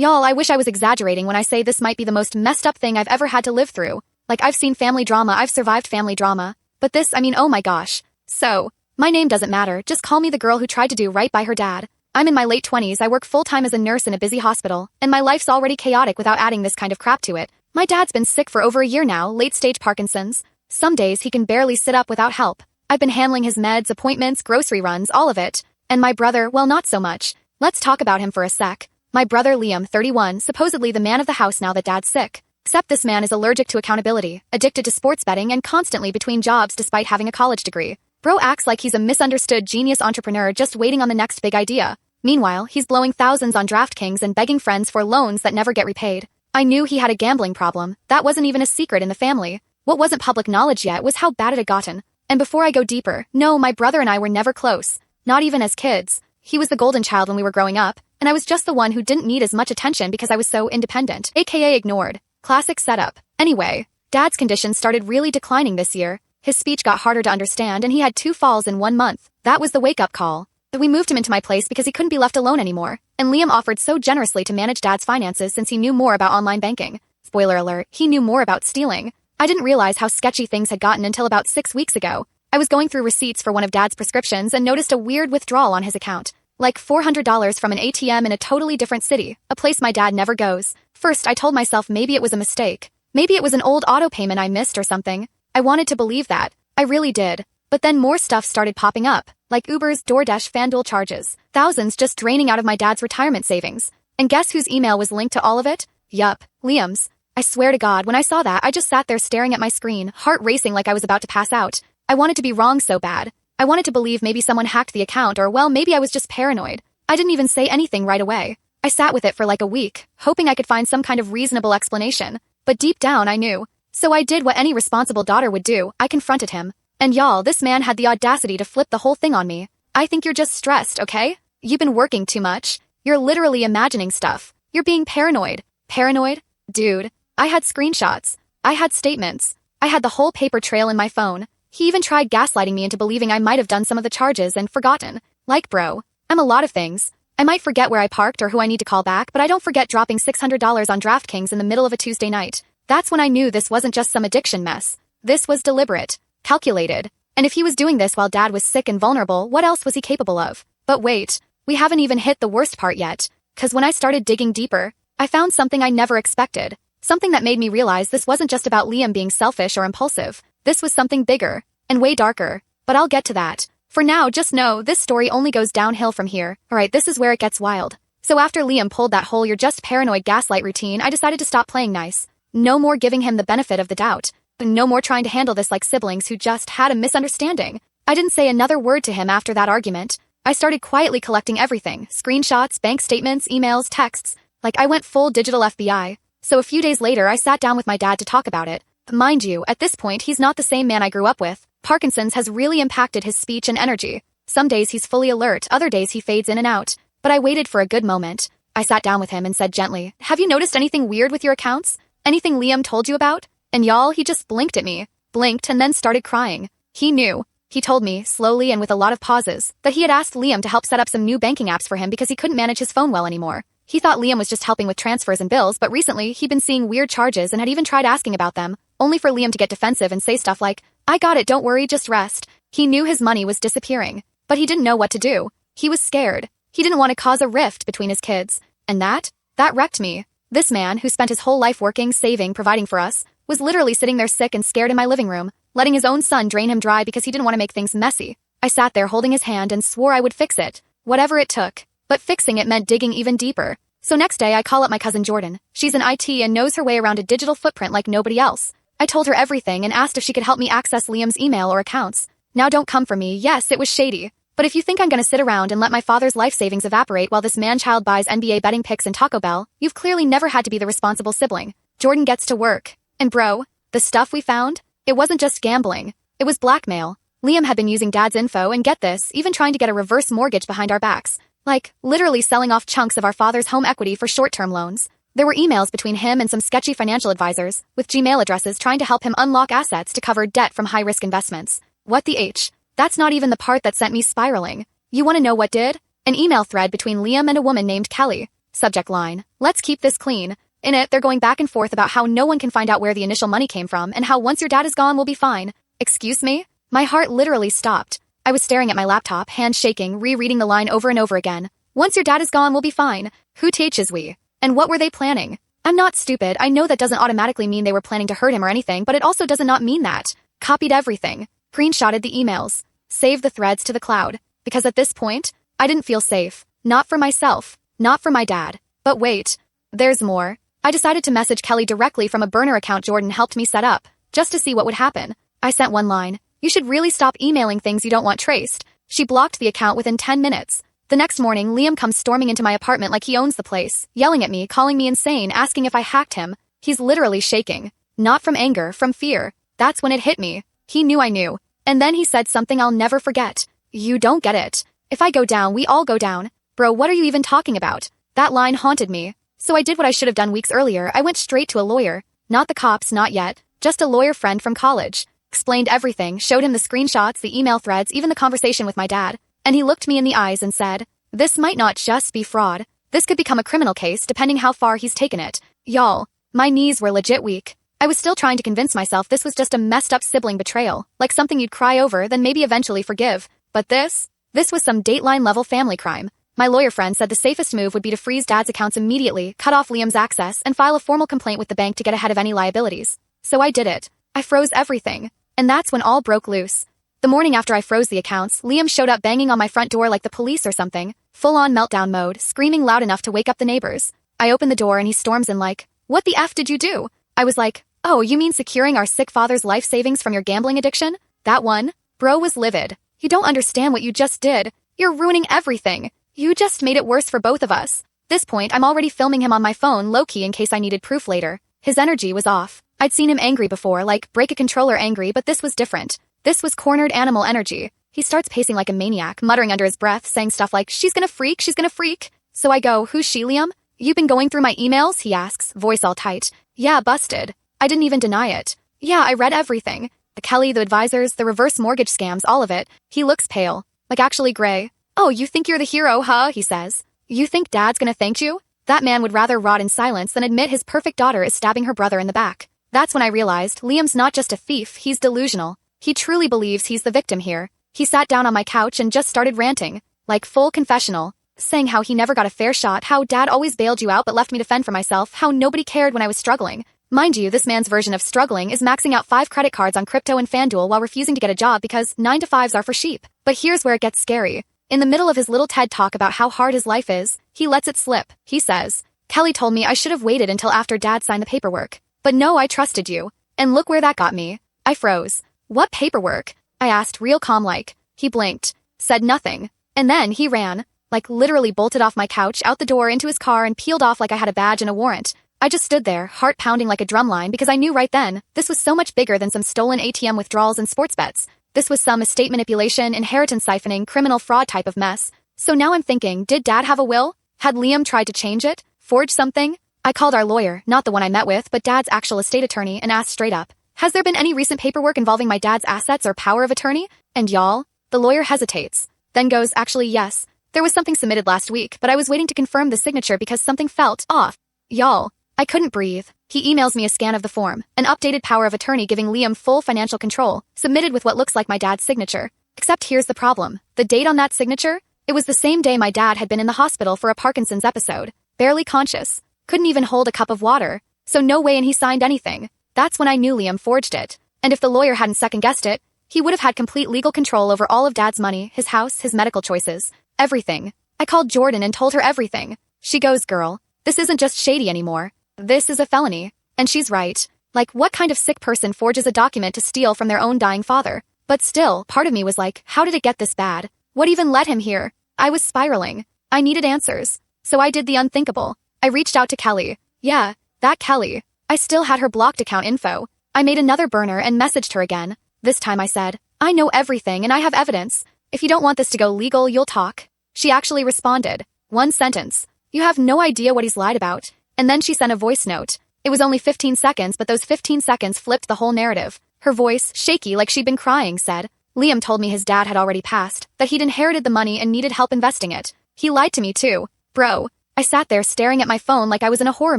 Y'all, I wish I was exaggerating when I say this might be the most messed up thing I've ever had to live through. Like, I've seen family drama, I've survived family drama. But this, oh my gosh. So, my name doesn't matter, just call me the girl who tried to do right by her dad. I'm in my late 20s, I work full-time as a nurse in a busy hospital, and my life's already chaotic without adding this kind of crap to it. My dad's been sick for over a year now, late-stage Parkinson's. Some days he can barely sit up without help. I've been handling his meds, appointments, grocery runs, all of it. And my brother, well, not so much. Let's talk about him for a sec. My brother Liam, 31, supposedly the man of the house now that dad's sick. Except this man is allergic to accountability, addicted to sports betting, and constantly between jobs despite having a college degree. Bro acts like he's a misunderstood genius entrepreneur just waiting on the next big idea. Meanwhile, he's blowing thousands on DraftKings and begging friends for loans that never get repaid. I knew he had a gambling problem. That wasn't even a secret in the family. What wasn't public knowledge yet was how bad it had gotten. And before I go deeper, no, my brother and I were never close. Not even as kids. He was the golden child when we were growing up, and I was just the one who didn't need as much attention because I was so independent, aka ignored. Classic setup. Anyway, Dad's condition started really declining this year. His speech got harder to understand and he had 2 falls in 1 month. That was the wake-up call. We moved him into my place because he couldn't be left alone anymore, and Liam offered so generously to manage Dad's finances since he knew more about online banking. Spoiler alert, he knew more about stealing. I didn't realize how sketchy things had gotten until about 6 weeks ago. I was going through receipts for one of Dad's prescriptions and noticed a weird withdrawal on his account. Like $400 from an ATM in a totally different city, a place my dad never goes. First, I told myself maybe it was a mistake. Maybe it was an old auto payment I missed or something. I wanted to believe that. I really did. But then more stuff started popping up, like Uber's, DoorDash, FanDuel charges. Thousands just draining out of my dad's retirement savings. And guess whose email was linked to all of it? Yup, Liam's. I swear to God, when I saw that, I just sat there staring at my screen, heart racing like I was about to pass out. I wanted to be wrong so bad. I wanted to believe maybe someone hacked the account or, well, maybe I was just paranoid. I didn't even say anything right away. I sat with it for like a week, hoping I could find some kind of reasonable explanation. But deep down, I knew. So I did what any responsible daughter would do. I confronted him. And y'all, this man had the audacity to flip the whole thing on me. I think you're just stressed, okay? You've been working too much. You're literally imagining stuff. You're being paranoid. Paranoid? Dude, I had screenshots. I had statements. I had the whole paper trail in my phone. He even tried gaslighting me into believing I might have done some of the charges and forgotten. Like, bro, I'm a lot of things. I might forget where I parked or who I need to call back, but I don't forget dropping $600 on DraftKings in the middle of a Tuesday night. That's when I knew this wasn't just some addiction mess. This was deliberate. Calculated. And if he was doing this while Dad was sick and vulnerable, what else was he capable of? But wait, we haven't even hit the worst part yet. 'Cause when I started digging deeper, I found something I never expected. Something that made me realize this wasn't just about Liam being selfish or impulsive. This was something bigger, and way darker. But I'll get to that. For now, just know, this story only goes downhill from here. Alright, this is where it gets wild. So after Liam pulled that whole "you're just paranoid" gaslight routine, I decided to stop playing nice. No more giving him the benefit of the doubt. No more trying to handle this like siblings who just had a misunderstanding. I didn't say another word to him after that argument. I started quietly collecting everything. Screenshots, bank statements, emails, texts. Like I went full digital FBI. So a few days later, I sat down with my dad to talk about it. Mind you, at this point, he's not the same man I grew up with. Parkinson's has really impacted his speech and energy. Some days he's fully alert, other days he fades in and out. But I waited for a good moment. I sat down with him and said gently, "Have you noticed anything weird with your accounts? Anything Liam told you about?" And y'all, he just blinked at me. Blinked and then started crying. He knew. He told me, slowly and with a lot of pauses, that he had asked Liam to help set up some new banking apps for him because he couldn't manage his phone well anymore. He thought Liam was just helping with transfers and bills, but recently he'd been seeing weird charges and had even tried asking about them, only for Liam to get defensive and say stuff like, "I got it, don't worry, just rest." He knew his money was disappearing, but he didn't know what to do. He was scared. He didn't want to cause a rift between his kids. And that wrecked me. This man, who spent his whole life working, saving, providing for us, was literally sitting there sick and scared in my living room, letting his own son drain him dry because he didn't want to make things messy. I sat there holding his hand and swore I would fix it, whatever it took. But fixing it meant digging even deeper. So next day I call up my cousin Jordan. She's in IT and knows her way around a digital footprint like nobody else. I told her everything and asked if she could help me access Liam's email or accounts. Now don't come for me, yes, it was shady. But if you think I'm gonna sit around and let my father's life savings evaporate while this man-child buys NBA betting picks and Taco Bell, you've clearly never had to be the responsible sibling. Jordan gets to work. And bro, the stuff we found? It wasn't just gambling. It was blackmail. Liam had been using Dad's info and get this, even trying to get a reverse mortgage behind our backs. Like, literally selling off chunks of our father's home equity for short-term loans. There were emails between him and some sketchy financial advisors, with Gmail addresses trying to help him unlock assets to cover debt from high-risk investments. What the H? That's not even the part that sent me spiraling. You want to know what did? An email thread between Liam and a woman named Kelly. Subject line, let's keep this clean. In it, they're going back and forth about how no one can find out where the initial money came from and how once your dad is gone, we'll be fine. Excuse me? My heart literally stopped. I was staring at my laptop, hands shaking, rereading the line over and over again. Once your dad is gone, we'll be fine. Who teaches we? And what were they planning? I'm not stupid. I know that doesn't automatically mean they were planning to hurt him or anything, but it also does not mean that. Copied everything. Screenshotted the emails. Saved the threads to the cloud. Because at this point, I didn't feel safe. Not for myself. Not for my dad. But wait. There's more. I decided to message Kelly directly from a burner account Jordan helped me set up, just to see what would happen. I sent one line. You should really stop emailing things you don't want traced. She blocked the account within 10 minutes. The next morning, Liam comes storming into my apartment like he owns the place, yelling at me, calling me insane, asking if I hacked him. He's literally shaking. Not from anger, from fear. That's when it hit me. He knew I knew. And then he said something I'll never forget. You don't get it. If I go down, we all go down. Bro, what are you even talking about? That line haunted me. So I did what I should have done weeks earlier. I went straight to a lawyer. Not the cops, not yet. Just a lawyer friend from college. Explained everything, showed him the screenshots, the email threads, even the conversation with my dad. And he looked me in the eyes and said, this might not just be fraud. This could become a criminal case depending how far he's taken it. Y'all, my knees were legit weak. I was still trying to convince myself this was just a messed up sibling betrayal, like something you'd cry over, then maybe eventually forgive. But this was some Dateline level family crime. My lawyer friend said the safest move would be to freeze Dad's accounts immediately, cut off Liam's access, and file a formal complaint with the bank to get ahead of any liabilities. So I did it. I froze everything. And that's when all broke loose. The morning after I froze the accounts, Liam showed up banging on my front door like the police or something, full-on meltdown mode, screaming loud enough to wake up the neighbors. I open the door and he storms in like, what the F did you do? I was like, oh, you mean securing our sick father's life savings from your gambling addiction? That one? Bro was livid. You don't understand what you just did. You're ruining everything. You just made it worse for both of us. This point, I'm already filming him on my phone low-key in case I needed proof later. His energy was off. I'd seen him angry before, like break a controller angry, but this was different. This was cornered animal energy. He starts pacing like a maniac, muttering under his breath, saying stuff like, she's gonna freak. So I go, who's she, Liam? You been going through my emails? He asks, voice all tight. Yeah, busted. I didn't even deny it. Yeah, I read everything. The Kelly, the advisors, the reverse mortgage scams, all of it. He looks pale. Like actually gray. Oh, you think you're the hero, huh? He says. You think Dad's gonna thank you? That man would rather rot in silence than admit his perfect daughter is stabbing her brother in the back. That's when I realized Liam's not just a thief, he's delusional. He truly believes he's the victim here. He sat down on my couch and just started ranting. Like full confessional. Saying how he never got a fair shot, how Dad always bailed you out but left me to fend for myself, how nobody cared when I was struggling. Mind you, this man's version of struggling is maxing out 5 credit cards on crypto and FanDuel while refusing to get a job because 9-to-5s are for sheep. But here's where it gets scary. In the middle of his little TED talk about how hard his life is, he lets it slip. He says, Kelly told me I should have waited until after Dad signed the paperwork. But no, I trusted you. And look where that got me. I froze. What paperwork? I asked, real calm like. He blinked. Said nothing. And then he ran. Like literally bolted off my couch, out the door, into his car, and peeled off like I had a badge and a warrant. I just stood there, heart pounding like a drumline, because I knew right then, this was so much bigger than some stolen ATM withdrawals and sports bets. This was some estate manipulation, inheritance siphoning, criminal fraud type of mess. So now I'm thinking, did Dad have a will? Had Liam tried to change it? Forge something? I called our lawyer, not the one I met with, but Dad's actual estate attorney, and asked straight up, has there been any recent paperwork involving my dad's assets or power of attorney? And y'all? The lawyer hesitates. Then goes, actually yes. There was something submitted last week, but I was waiting to confirm the signature because something felt off. Y'all. I couldn't breathe. He emails me a scan of the form, an updated power of attorney giving Liam full financial control, submitted with what looks like my dad's signature. Except here's the problem. The date on that signature? It was the same day my dad had been in the hospital for a Parkinson's episode. Barely conscious. Couldn't even hold a cup of water. So no way and he signed anything. That's when I knew Liam forged it. And if the lawyer hadn't second-guessed it, he would have had complete legal control over all of Dad's money, his house, his medical choices. Everything. I called Jordan and told her everything. She goes, girl, this isn't just shady anymore. This is a felony. And she's right. Like, what kind of sick person forges a document to steal from their own dying father? But still, part of me was like, how did it get this bad? What even led him here? I was spiraling. I needed answers. So I did the unthinkable. I reached out to Kelly. Yeah, that Kelly. I still had her blocked account info. I made another burner and messaged her again. This time I said, I know everything and I have evidence. If you don't want this to go legal, you'll talk. She actually responded. One sentence. You have no idea what he's lied about. And then she sent a voice note. It was only 15 seconds, but those 15 seconds flipped the whole narrative. Her voice, shaky like she'd been crying, said, Liam told me his dad had already passed, that he'd inherited the money and needed help investing it. He lied to me too. Bro, I sat there staring at my phone like I was in a horror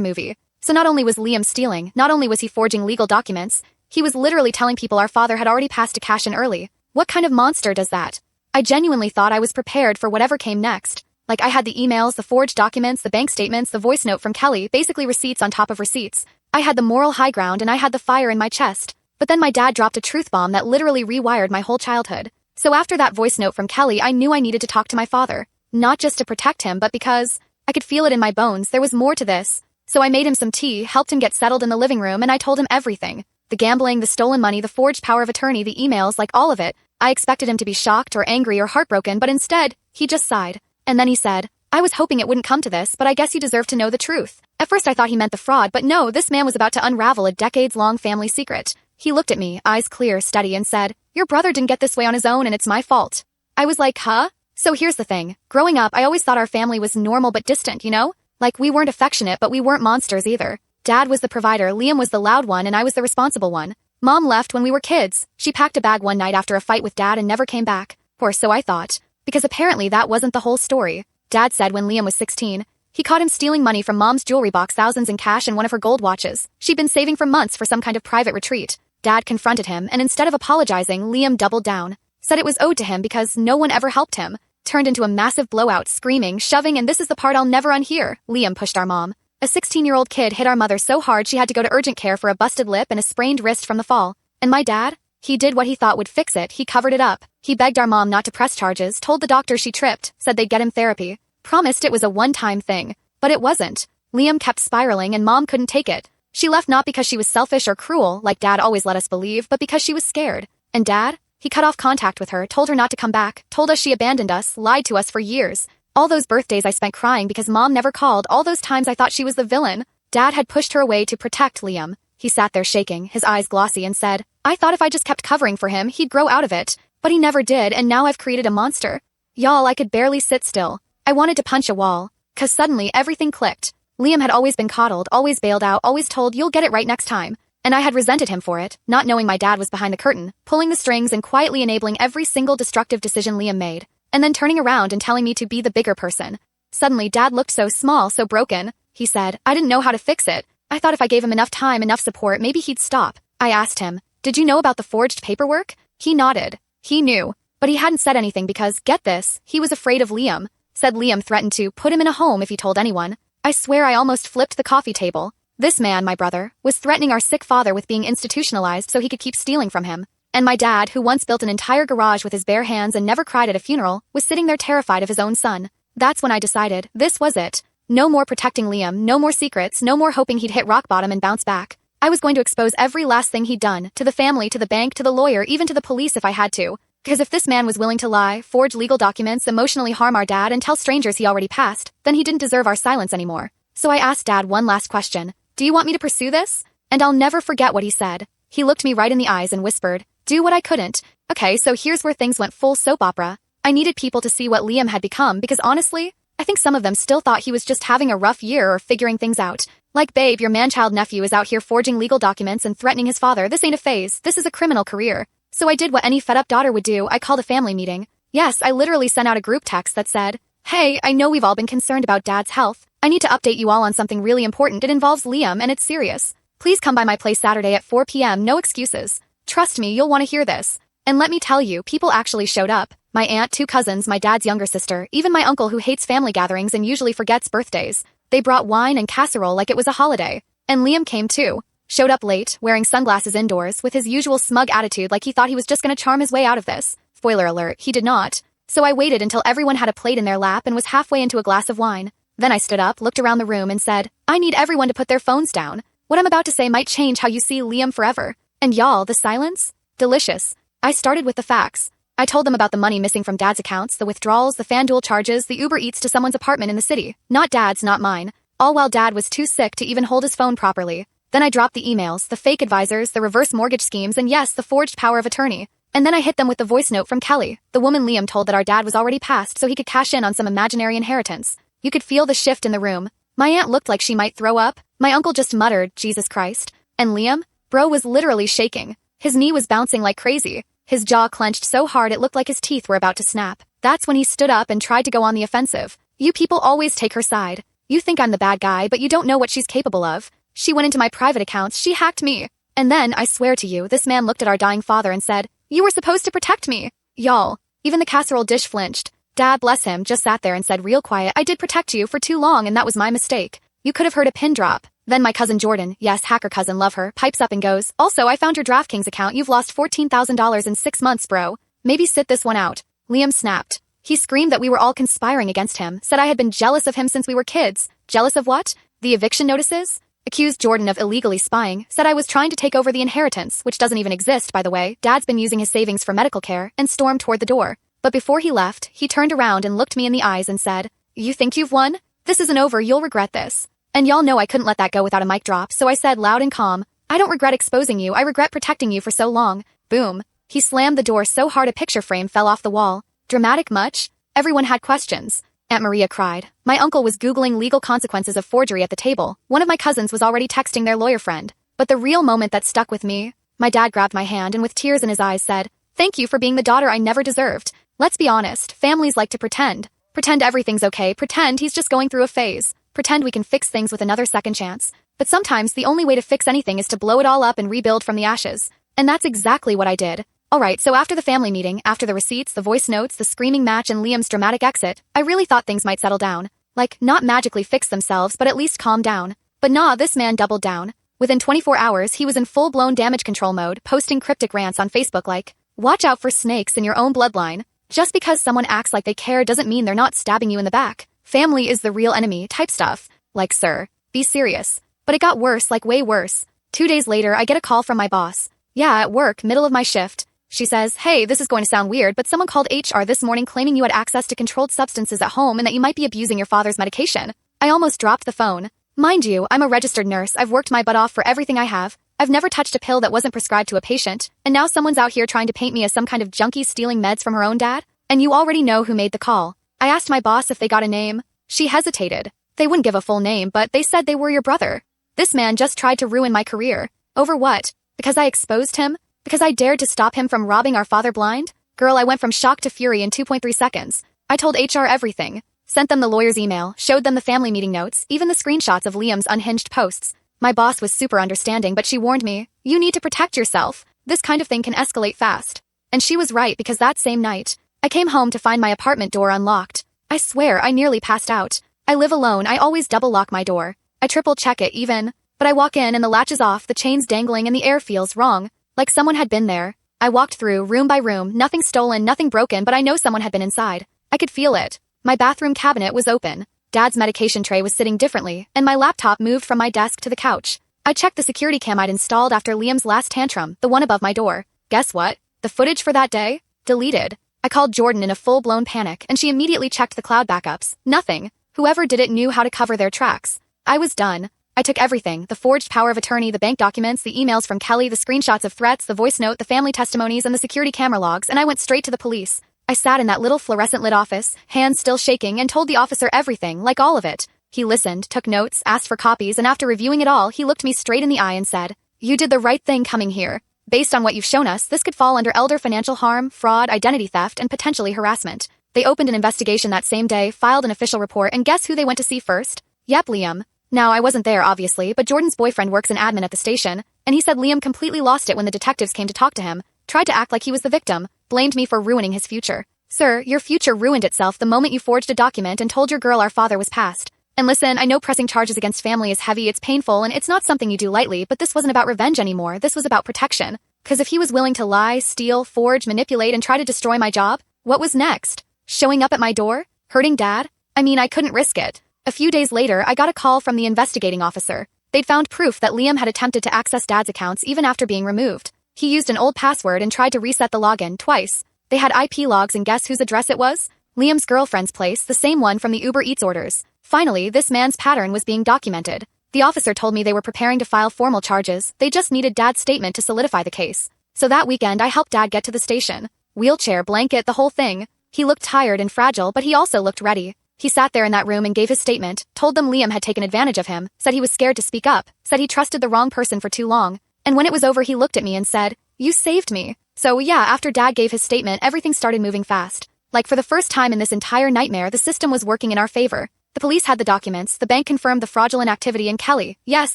movie. So not only was Liam stealing, not only was he forging legal documents, he was literally telling people our father had already passed to cash in early. What kind of monster does that? I genuinely thought I was prepared for whatever came next. Like I had the emails, the forged documents, the bank statements, the voice note from Kelly, basically receipts on top of receipts. I had the moral high ground and I had the fire in my chest. But then my dad dropped a truth bomb that literally rewired my whole childhood. So after that voice note from Kelly, I knew I needed to talk to my father. Not just to protect him, but because I could feel it in my bones, there was more to this. So I made him some tea, helped him get settled in the living room, and I told him everything. The gambling, the stolen money, the forged power of attorney, the emails, like all of it. I expected him to be shocked or angry or heartbroken, but instead, he just sighed. And then he said, I was hoping it wouldn't come to this, but I guess you deserve to know the truth. At first I thought he meant the fraud, but no, this man was about to unravel a decades-long family secret. He looked at me, eyes clear, steady, and said, your brother didn't get this way on his own and it's my fault. I was like, huh? So here's the thing. Growing up, I always thought our family was normal but distant, you know? Like we weren't affectionate, but we weren't monsters either. Dad was the provider, Liam was the loud one, and I was the responsible one. Mom left when we were kids. She packed a bag one night after a fight with Dad and never came back. Or so I thought. Because apparently that wasn't the whole story. Dad said when Liam was 16, he caught him stealing money from Mom's jewelry box, thousands in cash and one of her gold watches. She'd been saving for months for some kind of private retreat. Dad confronted him, and instead of apologizing, Liam doubled down. Said it was owed to him because no one ever helped him. Turned into a massive blowout, screaming, shoving, and this is the part I'll never unhear. Liam pushed our mom. A 16-year-old kid hit our mother so hard she had to go to urgent care for a busted lip and a sprained wrist from the fall. And my dad? He did what he thought would fix it. He covered it up. He begged our mom not to press charges, told the doctor she tripped, said they'd get him therapy. Promised it was a one-time thing. But it wasn't. Liam kept spiraling and Mom couldn't take it. She left not because she was selfish or cruel, like Dad always let us believe, but because she was scared. And Dad? He cut off contact with her, told her not to come back, told us she abandoned us, lied to us for years. All those birthdays I spent crying because Mom never called, all those times I thought she was the villain. Dad had pushed her away to protect Liam. He sat there shaking, his eyes glossy, and said, I thought if I just kept covering for him, he'd grow out of it. But he never did, and now I've created a monster. Y'all, I could barely sit still. I wanted to punch a wall. 'Cause suddenly everything clicked. Liam had always been coddled, always bailed out, always told you'll get it right next time. And I had resented him for it, not knowing my dad was behind the curtain, pulling the strings and quietly enabling every single destructive decision Liam made, and then turning around and telling me to be the bigger person. Suddenly, Dad looked so small, so broken. He said, I didn't know how to fix it. I thought if I gave him enough time, enough support, maybe he'd stop. I asked him, did you know about the forged paperwork? He nodded. He knew. But he hadn't said anything because, get this, he was afraid of Liam. Said Liam threatened to put him in a home if he told anyone. I swear I almost flipped the coffee table. This man, my brother, was threatening our sick father with being institutionalized so he could keep stealing from him. And my dad, who once built an entire garage with his bare hands and never cried at a funeral, was sitting there terrified of his own son. That's when I decided, this was it. No more protecting Liam, no more secrets, no more hoping he'd hit rock bottom and bounce back. I was going to expose every last thing he'd done, to the family, to the bank, to the lawyer, even to the police if I had to. Because if this man was willing to lie, forge legal documents, emotionally harm our dad, and tell strangers he already passed, then he didn't deserve our silence anymore. So I asked Dad one last question. Do you want me to pursue this? And I'll never forget what he said. He looked me right in the eyes and whispered, do what I couldn't. Okay, so here's where things went full soap opera. I needed people to see what Liam had become because honestly, I think some of them still thought he was just having a rough year or figuring things out. Like, babe, your man-child nephew is out here forging legal documents and threatening his father. This ain't a phase. This is a criminal career. So I did what any fed-up daughter would do. I called a family meeting. Yes, I literally sent out a group text that said, hey, I know we've all been concerned about Dad's health. I need to update you all on something really important. It involves Liam, and it's serious. Please come by my place Saturday at 4 p.m. No excuses. Trust me, you'll want to hear this. And let me tell you, people actually showed up. My aunt, 2 cousins, my dad's younger sister, even my uncle who hates family gatherings and usually forgets birthdays. They brought wine and casserole like it was a holiday. And Liam came too. Showed up late, wearing sunglasses indoors, with his usual smug attitude like he thought he was just gonna charm his way out of this. Spoiler alert, he did not. So I waited until everyone had a plate in their lap and was halfway into a glass of wine. Then I stood up, looked around the room and said, I need everyone to put their phones down. What I'm about to say might change how you see Liam forever. And y'all, the silence? Delicious. I started with the facts. I told them about the money missing from Dad's accounts, the withdrawals, the FanDuel charges, the Uber Eats to someone's apartment in the city. Not Dad's, not mine. All while Dad was too sick to even hold his phone properly. Then I dropped the emails, the fake advisors, the reverse mortgage schemes, and yes, the forged power of attorney. And then I hit them with the voice note from Kelly, the woman Liam told that our dad was already passed so he could cash in on some imaginary inheritance. You could feel the shift in the room. My aunt looked like she might throw up. My uncle just muttered, Jesus Christ. And Liam? Bro was literally shaking. His knee was bouncing like crazy. His jaw clenched so hard it looked like his teeth were about to snap. That's when he stood up and tried to go on the offensive. You people always take her side. You think I'm the bad guy, but you don't know what she's capable of. She went into my private accounts, she hacked me. And then, I swear to you, this man looked at our dying father and said, "You were supposed to protect me." Y'all, even the casserole dish flinched. Dad, bless him, just sat there and said real quiet, "I did protect you for too long and that was my mistake." You could have heard a pin drop. Then my cousin Jordan, yes, hacker cousin, love her, pipes up and goes, "Also, I found your DraftKings account, you've lost $14,000 in 6 months, bro. Maybe sit this one out." Liam snapped. He screamed that we were all conspiring against him, said I had been jealous of him since we were kids. Jealous of what? The eviction notices? Accused Jordan of illegally spying, said I was trying to take over the inheritance, which doesn't even exist, by the way. Dad's been using his savings for medical care, and stormed toward the door. But before he left, he turned around and looked me in the eyes and said, "You think you've won? This isn't over, you'll regret this." And y'all know I couldn't let that go without a mic drop, so I said loud and calm, "I don't regret exposing you, I regret protecting you for so long." Boom. He slammed the door so hard a picture frame fell off the wall. Dramatic much? Everyone had questions. Aunt Maria cried. My uncle was Googling legal consequences of forgery at the table. One of my cousins was already texting their lawyer friend. But the real moment that stuck with me, my dad grabbed my hand and with tears in his eyes said, "Thank you for being the daughter I never deserved." Let's be honest, families like to pretend. Pretend everything's okay, pretend he's just going through a phase. Pretend we can fix things with another second chance. But sometimes the only way to fix anything is to blow it all up and rebuild from the ashes. And that's exactly what I did. Alright, so after the family meeting, after the receipts, the voice notes, the screaming match, and Liam's dramatic exit, I really thought things might settle down. Like, not magically fix themselves, but at least calm down. But nah, this man doubled down. Within 24 hours, he was in full-blown damage control mode, posting cryptic rants on Facebook like, "Watch out for snakes in your own bloodline. Just because someone acts like they care doesn't mean they're not stabbing you in the back. Family is the real enemy," type stuff. Like, sir, be serious. But it got worse, like way worse. 2 days later, I get a call from my boss. Yeah, at work, middle of my shift. She says, "Hey, this is going to sound weird, but someone called HR this morning claiming you had access to controlled substances at home and that you might be abusing your father's medication." I almost dropped the phone. Mind you, I'm a registered nurse, I've worked my butt off for everything I have. I've never touched a pill that wasn't prescribed to a patient, and now someone's out here trying to paint me as some kind of junkie stealing meds from her own dad? And you already know who made the call. I asked my boss if they got a name. She hesitated. They wouldn't give a full name, but they said they were your brother. This man just tried to ruin my career. Over what? Because I exposed him? Because I dared to stop him from robbing our father blind? Girl, I went from shock to fury in 2.3 seconds. I told HR everything. Sent them the lawyer's email, showed them the family meeting notes, even the screenshots of Liam's unhinged posts. My boss was super understanding, but she warned me, "You need to protect yourself. This kind of thing can escalate fast." And she was right because that same night, I came home to find my apartment door unlocked. I swear, I nearly passed out. I live alone, I always double lock my door. I triple check it even. But I walk in and the latch is off, the chain's dangling and the air feels wrong. Like someone had been there. I walked through, room by room, nothing stolen, nothing broken, but I know someone had been inside. I could feel it. My bathroom cabinet was open. Dad's medication tray was sitting differently, and my laptop moved from my desk to the couch. I checked the security cam I'd installed after Liam's last tantrum, the one above my door. Guess what? The footage for that day? Deleted. I called Jordan in a full-blown panic, and she immediately checked the cloud backups. Nothing. Whoever did it knew how to cover their tracks. I was done. I took everything, the forged power of attorney, the bank documents, the emails from Kelly, the screenshots of threats, the voice note, the family testimonies, and the security camera logs, and I went straight to the police. I sat in that little fluorescent-lit office, hands still shaking, and told the officer everything, like all of it. He listened, took notes, asked for copies, and after reviewing it all, he looked me straight in the eye and said, "You did the right thing coming here. Based on what you've shown us, this could fall under elder financial harm, fraud, identity theft, and potentially harassment." They opened an investigation that same day, filed an official report, and guess who they went to see first? Yep, Liam. Now, I wasn't there, obviously, but Jordan's boyfriend works in admin at the station, and he said Liam completely lost it when the detectives came to talk to him, tried to act like he was the victim, blamed me for ruining his future. Sir, your future ruined itself the moment you forged a document and told your girl our father was passed. And listen, I know pressing charges against family is heavy, it's painful, and it's not something you do lightly, but this wasn't about revenge anymore, this was about protection. 'Cause if he was willing to lie, steal, forge, manipulate, and try to destroy my job, what was next? Showing up at my door? Hurting Dad? I mean, I couldn't risk it. A few days later, I got a call from the investigating officer. They'd found proof that Liam had attempted to access Dad's accounts even after being removed. He used an old password and tried to reset the login twice. They had IP logs and guess whose address it was? Liam's girlfriend's place, the same one from the Uber Eats orders. Finally, this man's pattern was being documented. The officer told me they were preparing to file formal charges, they just needed Dad's statement to solidify the case. So that weekend I helped Dad get to the station. Wheelchair, blanket, the whole thing. He looked tired and fragile, but he also looked ready. He sat there in that room and gave his statement, told them Liam had taken advantage of him, said he was scared to speak up, said he trusted the wrong person for too long. And when it was over he looked at me and said, "You saved me." So yeah, after Dad gave his statement, everything started moving fast. Like for the first time in this entire nightmare, the system was working in our favor. The police had the documents, the bank confirmed the fraudulent activity, and Kelly, yes,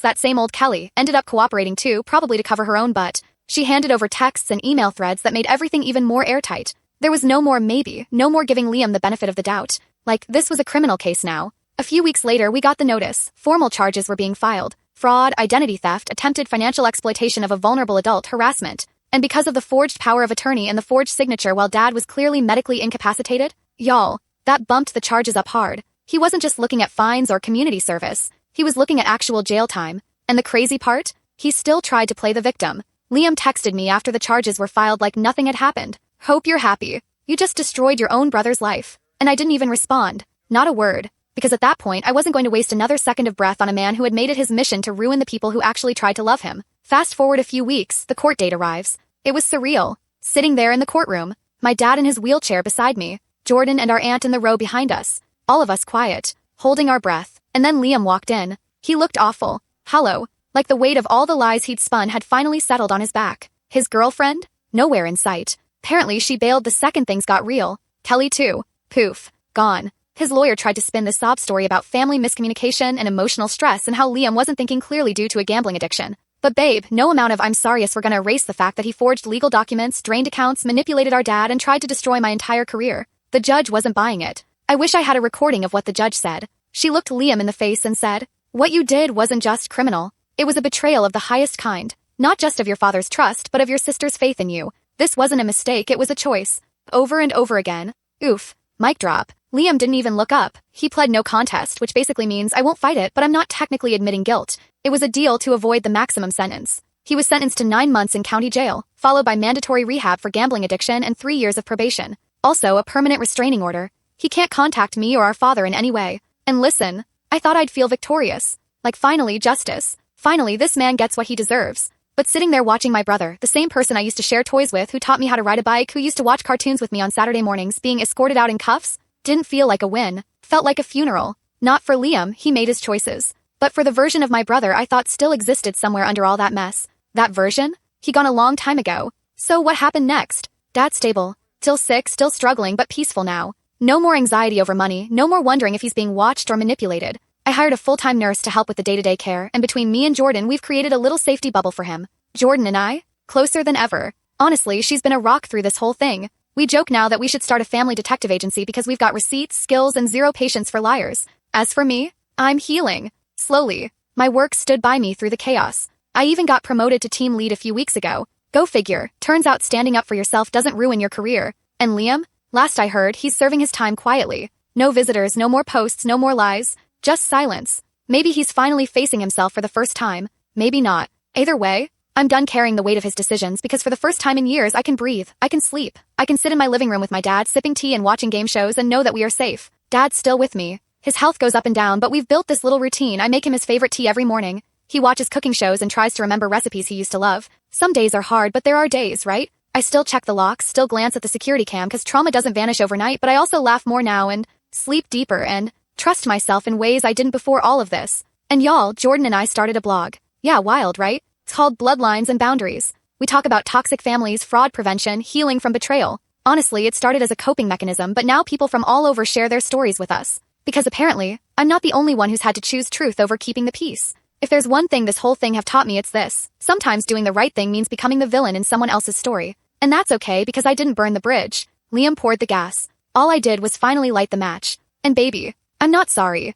that same old Kelly, ended up cooperating too, probably to cover her own butt. She handed over texts and email threads that made everything even more airtight. There was no more maybe, no more giving Liam the benefit of the doubt. Like, this was a criminal case now. A few weeks later, we got the notice. Formal charges were being filed. Fraud, identity theft, attempted financial exploitation of a vulnerable adult, harassment. And because of the forged power of attorney and the forged signature while Dad was clearly medically incapacitated, y'all, that bumped the charges up hard. He wasn't just looking at fines or community service. He was looking at actual jail time. And the crazy part? He still tried to play the victim. Liam texted me after the charges were filed like nothing had happened. Hope you're happy. You just destroyed your own brother's life. And I didn't even respond. Not a word. Because at that point, I wasn't going to waste another second of breath on a man who had made it his mission to ruin the people who actually tried to love him. Fast forward a few weeks, the court date arrives. It was surreal. Sitting there in the courtroom, my dad in his wheelchair beside me, Jordan and our aunt in the row behind us, all of us quiet, holding our breath, and then Liam walked in. He looked awful, hollow, like the weight of all the lies he'd spun had finally settled on his back. His girlfriend? Nowhere in sight. Apparently she bailed the second things got real. Kelly too. Poof. Gone. His lawyer tried to spin the sob story about family miscommunication and emotional stress and how Liam wasn't thinking clearly due to a gambling addiction. But babe, no amount of I'm sorry-us were gonna erase the fact that he forged legal documents, drained accounts, manipulated our dad, and tried to destroy my entire career. The judge wasn't buying it. I wish I had a recording of what the judge said. She looked Liam in the face and said, "What you did wasn't just criminal. It was a betrayal of the highest kind. Not just of your father's trust, but of your sister's faith in you. This wasn't a mistake, it was a choice." Over and over again. Oof. Mic drop. Liam didn't even look up. He pled no contest, which basically means I won't fight it, but I'm not technically admitting guilt. It was a deal to avoid the maximum sentence. He was sentenced to 9 months in county jail, followed by mandatory rehab for gambling addiction and 3 years of probation. Also, a permanent restraining order. He can't contact me or our father in any way. And listen, I thought I'd feel victorious. Like finally, justice. Finally, this man gets what he deserves. But sitting there watching my brother, the same person I used to share toys with, who taught me how to ride a bike, who used to watch cartoons with me on Saturday mornings, being escorted out in cuffs, didn't feel like a win. Felt like a funeral. Not for Liam, he made his choices. But for the version of my brother I thought still existed somewhere under all that mess. That version? He gone a long time ago. So what happened next? Dad stable. Still sick, still struggling, but peaceful now. No more anxiety over money, no more wondering if he's being watched or manipulated. I hired a full-time nurse to help with the day-to-day care, and between me and Jordan we've created a little safety bubble for him. Jordan and I? Closer than ever. Honestly, she's been a rock through this whole thing. We joke now that we should start a family detective agency because we've got receipts, skills, and zero patience for liars. As for me, I'm healing. Slowly. My work stood by me through the chaos. I even got promoted to team lead a few weeks ago. Go figure. Turns out standing up for yourself doesn't ruin your career. And Liam? Last I heard, he's serving his time quietly. No visitors, no more posts, no more lies. Just silence. Maybe he's finally facing himself for the first time. Maybe not. Either way, I'm done carrying the weight of his decisions because for the first time in years I can breathe, I can sleep. I can sit in my living room with my dad sipping tea and watching game shows and know that we are safe. Dad's still with me. His health goes up and down, but we've built this little routine. I make him his favorite tea every morning. He watches cooking shows and tries to remember recipes he used to love. Some days are hard, but there are days, right? I still check the locks, still glance at the security cam cause trauma doesn't vanish overnight, but I also laugh more now and sleep deeper and trust myself in ways I didn't before all of this. And y'all, Jordan and I started a blog. Yeah, wild, right? It's called Bloodlines and Boundaries. We talk about toxic families, fraud prevention, healing from betrayal. Honestly, it started as a coping mechanism, but now people from all over share their stories with us. Because apparently, I'm not the only one who's had to choose truth over keeping the peace. If there's one thing this whole thing have taught me, it's this. Sometimes doing the right thing means becoming the villain in someone else's story. And that's okay because I didn't burn the bridge. Liam poured the gas. All I did was finally light the match. And baby, I'm not sorry.